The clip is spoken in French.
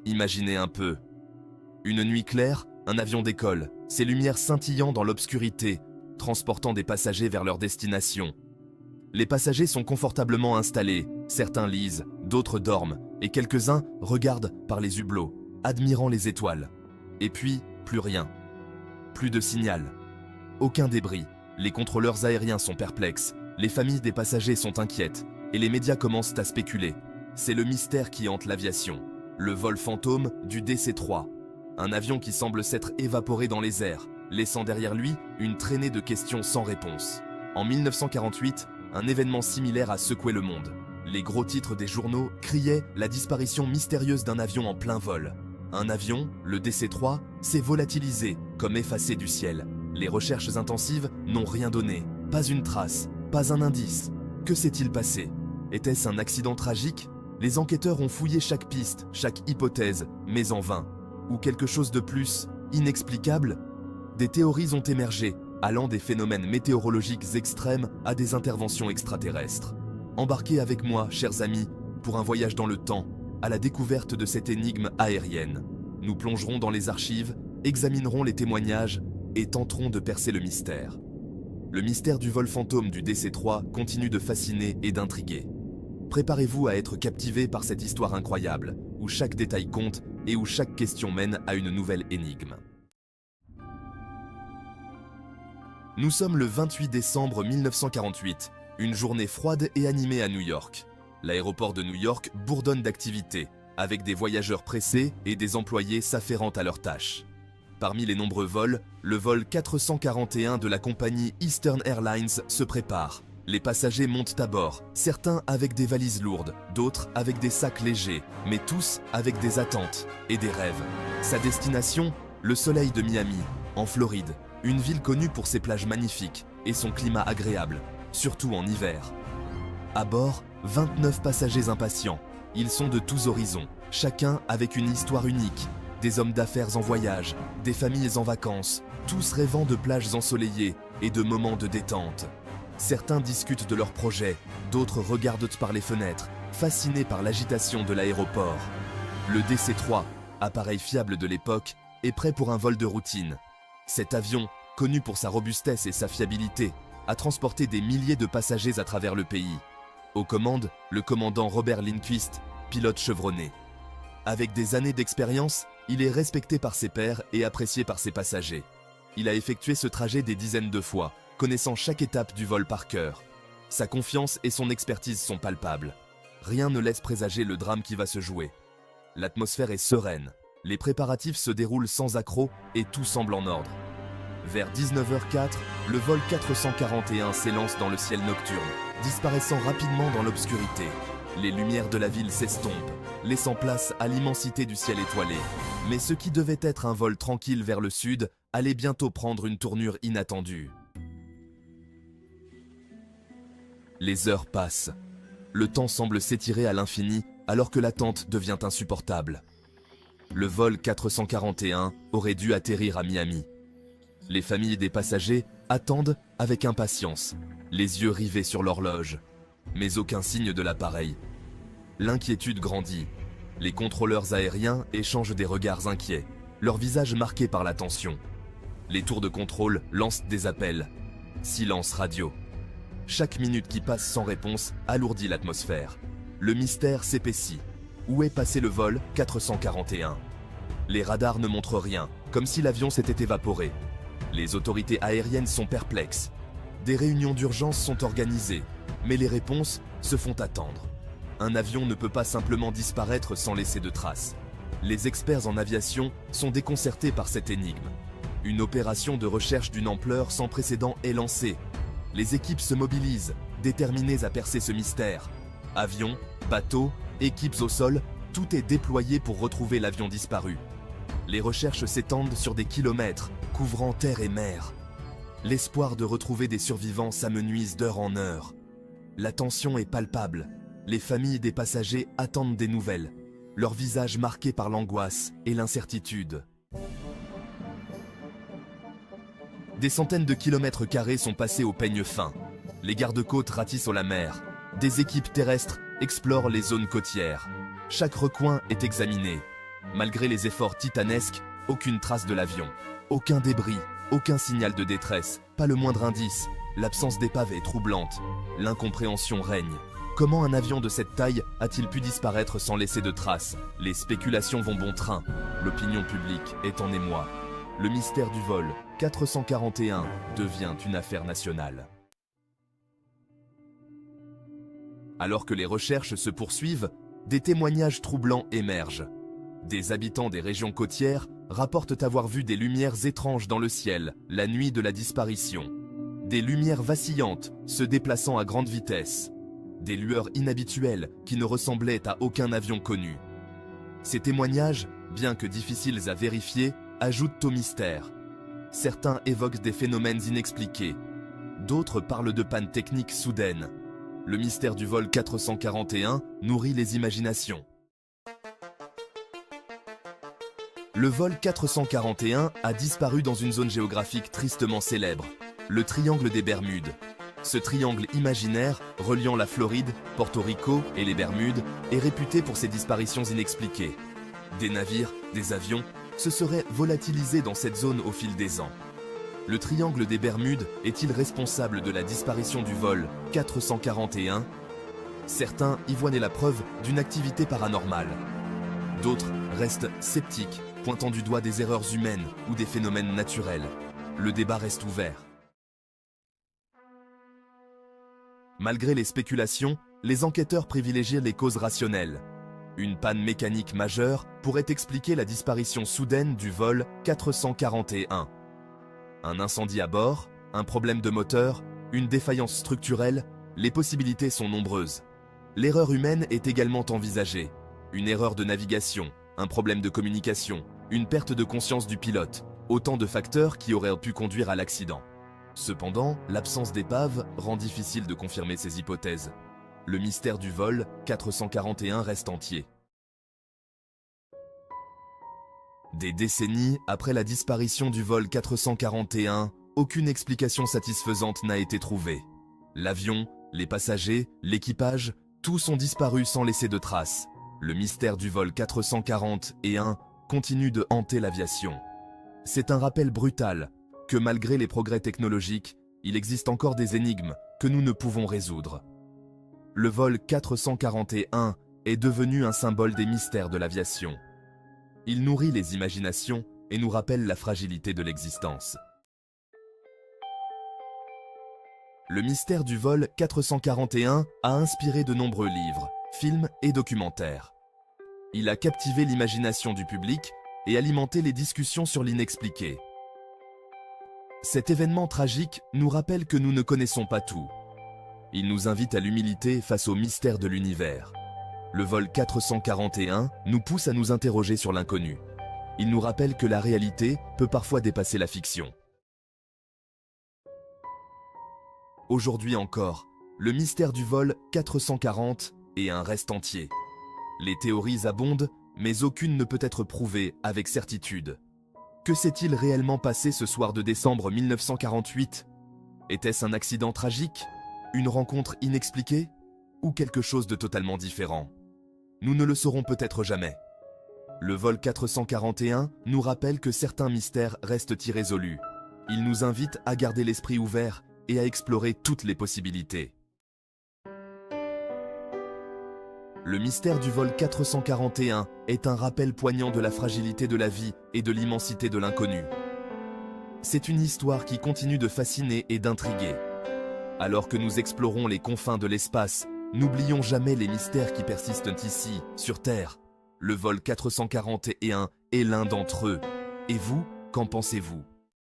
Imaginez un peu. Une nuit claire, un avion décolle, ses lumières scintillant dans l'obscurité, transportant des passagers vers leur destination. Les passagers sont confortablement installés, certains lisent, d'autres dorment, et quelques-uns regardent par les hublots, admirant les étoiles. Et puis, plus rien. Plus de signal. Aucun débris. Les contrôleurs aériens sont perplexes, les familles des passagers sont inquiètes, et les médias commencent à spéculer. C'est le mystère qui hante l'aviation. Le vol fantôme du DC-3. Un avion qui semble s'être évaporé dans les airs, laissant derrière lui une traînée de questions sans réponse. En 1948, un événement similaire a secoué le monde. Les gros titres des journaux criaient la disparition mystérieuse d'un avion en plein vol. Un avion, le DC-3, s'est volatilisé, comme effacé du ciel. Les recherches intensives n'ont rien donné. Pas une trace, pas un indice. Que s'est-il passé? Était-ce un accident tragique? Les enquêteurs ont fouillé chaque piste, chaque hypothèse, mais en vain. Ou quelque chose de plus inexplicable? Des théories ont émergé, allant des phénomènes météorologiques extrêmes à des interventions extraterrestres. Embarquez avec moi, chers amis, pour un voyage dans le temps, à la découverte de cette énigme aérienne. Nous plongerons dans les archives, examinerons les témoignages et tenterons de percer le mystère. Le mystère du vol fantôme du DC-3 continue de fasciner et d'intriguer. Préparez-vous à être captivé par cette histoire incroyable, où chaque détail compte et où chaque question mène à une nouvelle énigme. Nous sommes le 28 décembre 1948, une journée froide et animée à New York. L'aéroport de New York bourdonne d'activité, avec des voyageurs pressés et des employés s'afférant à leurs tâches. Parmi les nombreux vols, le vol 441 de la compagnie Eastern Airlines se prépare. Les passagers montent à bord, certains avec des valises lourdes, d'autres avec des sacs légers, mais tous avec des attentes et des rêves. Sa destination, le soleil de Miami, en Floride, une ville connue pour ses plages magnifiques et son climat agréable, surtout en hiver. À bord, 29 passagers impatients. Ils sont de tous horizons, chacun avec une histoire unique. Des hommes d'affaires en voyage, des familles en vacances, tous rêvant de plages ensoleillées et de moments de détente. Certains discutent de leurs projets, d'autres regardent par les fenêtres, fascinés par l'agitation de l'aéroport. Le DC-3, appareil fiable de l'époque, est prêt pour un vol de routine. Cet avion, connu pour sa robustesse et sa fiabilité, a transporté des milliers de passagers à travers le pays. Aux commandes, le commandant Robert Lindquist, pilote chevronné. Avec des années d'expérience, il est respecté par ses pairs et apprécié par ses passagers. Il a effectué ce trajet des dizaines de fois, connaissant chaque étape du vol par cœur. Sa confiance et son expertise sont palpables. Rien ne laisse présager le drame qui va se jouer. L'atmosphère est sereine, les préparatifs se déroulent sans accroc et tout semble en ordre. Vers 19h04, le vol 441 s'élance dans le ciel nocturne, disparaissant rapidement dans l'obscurité. Les lumières de la ville s'estompent, laissant place à l'immensité du ciel étoilé. Mais ce qui devait être un vol tranquille vers le sud allait bientôt prendre une tournure inattendue. Les heures passent. Le temps semble s'étirer à l'infini alors que l'attente devient insupportable. Le vol 441 aurait dû atterrir à Miami. Les familles des passagers attendent avec impatience, les yeux rivés sur l'horloge. Mais aucun signe de l'appareil. L'inquiétude grandit. Les contrôleurs aériens échangent des regards inquiets, leurs visages marqués par la tension. Les tours de contrôle lancent des appels. Silence radio. Chaque minute qui passe sans réponse alourdit l'atmosphère. Le mystère s'épaissit. Où est passé le vol 441? Les radars ne montrent rien, comme si l'avion s'était évaporé. Les autorités aériennes sont perplexes. Des réunions d'urgence sont organisées, mais les réponses se font attendre. Un avion ne peut pas simplement disparaître sans laisser de traces. Les experts en aviation sont déconcertés par cette énigme. Une opération de recherche d'une ampleur sans précédent est lancée. Les équipes se mobilisent, déterminées à percer ce mystère. Avions, bateaux, équipes au sol, tout est déployé pour retrouver l'avion disparu. Les recherches s'étendent sur des kilomètres, couvrant terre et mer. L'espoir de retrouver des survivants s'amenuise d'heure en heure. La tension est palpable. Les familles des passagers attendent des nouvelles, leurs visages marqués par l'angoisse et l'incertitude. Des centaines de kilomètres carrés sont passés au peigne fin. Les gardes-côtes ratissent la mer. Des équipes terrestres explorent les zones côtières. Chaque recoin est examiné. Malgré les efforts titanesques, aucune trace de l'avion. Aucun débris, aucun signal de détresse, pas le moindre indice. L'absence d'épave est troublante. L'incompréhension règne. Comment un avion de cette taille a-t-il pu disparaître sans laisser de traces? Les spéculations vont bon train. L'opinion publique est en émoi. Le mystère du vol 441 devient une affaire nationale. Alors que les recherches se poursuivent, des témoignages troublants émergent. Des habitants des régions côtières rapportent avoir vu des lumières étranges dans le ciel la nuit de la disparition. Des lumières vacillantes se déplaçant à grande vitesse. Des lueurs inhabituelles qui ne ressemblaient à aucun avion connu. Ces témoignages, bien que difficiles à vérifier, ajoutent au mystère. Certains évoquent des phénomènes inexpliqués. D'autres parlent de pannes techniques soudaines. Le mystère du vol 441 nourrit les imaginations. Le vol 441 a disparu dans une zone géographique tristement célèbre, le triangle des Bermudes. Ce triangle imaginaire, reliant la Floride, Porto Rico et les Bermudes, est réputé pour ses disparitions inexpliquées. Des navires, des avions, se seraient volatilisés dans cette zone au fil des ans. Le triangle des Bermudes est-il responsable de la disparition du vol 441? Certains y voient la preuve d'une activité paranormale. D'autres restent sceptiques, pointant du doigt des erreurs humaines ou des phénomènes naturels. Le débat reste ouvert. Malgré les spéculations, les enquêteurs privilégient les causes rationnelles. Une panne mécanique majeure pourrait expliquer la disparition soudaine du vol 441. Un incendie à bord, un problème de moteur, une défaillance structurelle, les possibilités sont nombreuses. L'erreur humaine est également envisagée. Une erreur de navigation, un problème de communication, une perte de conscience du pilote, autant de facteurs qui auraient pu conduire à l'accident. Cependant, l'absence d'épave rend difficile de confirmer ces hypothèses. Le mystère du vol 441 reste entier. Des décennies après la disparition du vol 441, aucune explication satisfaisante n'a été trouvée. L'avion, les passagers, l'équipage, tous ont disparu sans laisser de traces. Le mystère du vol 441 continue de hanter l'aviation. C'est un rappel brutal que malgré les progrès technologiques, il existe encore des énigmes que nous ne pouvons résoudre. Le vol 441 est devenu un symbole des mystères de l'aviation. Il nourrit les imaginations et nous rappelle la fragilité de l'existence. Le mystère du vol 441 a inspiré de nombreux livres, films et documentaires. Il a captivé l'imagination du public et alimenté les discussions sur l'inexpliqué. Cet événement tragique nous rappelle que nous ne connaissons pas tout. Il nous invite à l'humilité face au mystère de l'univers. Le vol 441 nous pousse à nous interroger sur l'inconnu. Il nous rappelle que la réalité peut parfois dépasser la fiction. Aujourd'hui encore, le mystère du vol 440 est un reste entier. Les théories abondent, mais aucune ne peut être prouvée avec certitude. Que s'est-il réellement passé ce soir de décembre 1948? Était-ce un accident tragique? Une rencontre inexpliquée? Ou quelque chose de totalement différent? Nous ne le saurons peut-être jamais. Le vol 441 nous rappelle que certains mystères restent irrésolus. Il nous invite à garder l'esprit ouvert et à explorer toutes les possibilités. Le mystère du vol 441 est un rappel poignant de la fragilité de la vie et de l'immensité de l'inconnu. C'est une histoire qui continue de fasciner et d'intriguer. Alors que nous explorons les confins de l'espace, n'oublions jamais les mystères qui persistent ici, sur Terre. Le vol 441 est l'un d'entre eux. Et vous, qu'en pensez-vous ?